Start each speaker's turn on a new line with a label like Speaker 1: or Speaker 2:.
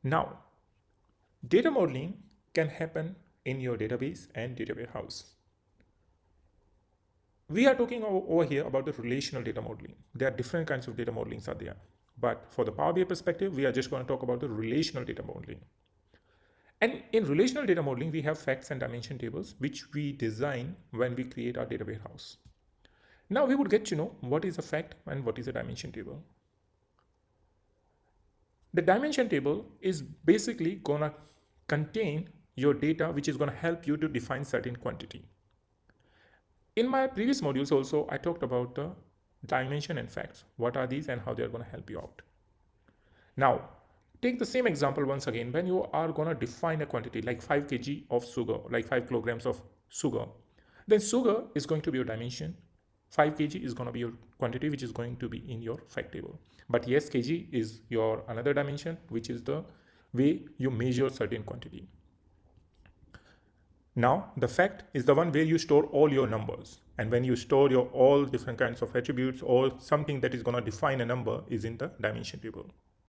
Speaker 1: Now, data modeling can happen in your database and data warehouse. We are talking over here about the relational data modeling. There are different kinds of data modelings are there. But for the Power BI perspective, we are just going to talk about the relational data modeling. And in relational data modeling, we have facts and dimension tables, which we design when we create our data warehouse. Now we would get to know what is a fact and what is a dimension table. The dimension table is basically gonna contain your data, which is gonna help you to define certain quantity. In my previous modules also, I talked about the dimension and facts. What are these and how they are gonna help you out. Now, take the same example once again. When you are gonna define a quantity like 5 kg of sugar, like 5 kilograms of sugar, then sugar is going to be your dimension. 5 kg is going to be your quantity, which is going to be in your fact table. But yes, kg is your another dimension, which is the way you measure certain quantity. Now, the fact is the one where you store all your numbers. And when you store your all different kinds of attributes or something that is going to define a number is in the dimension table.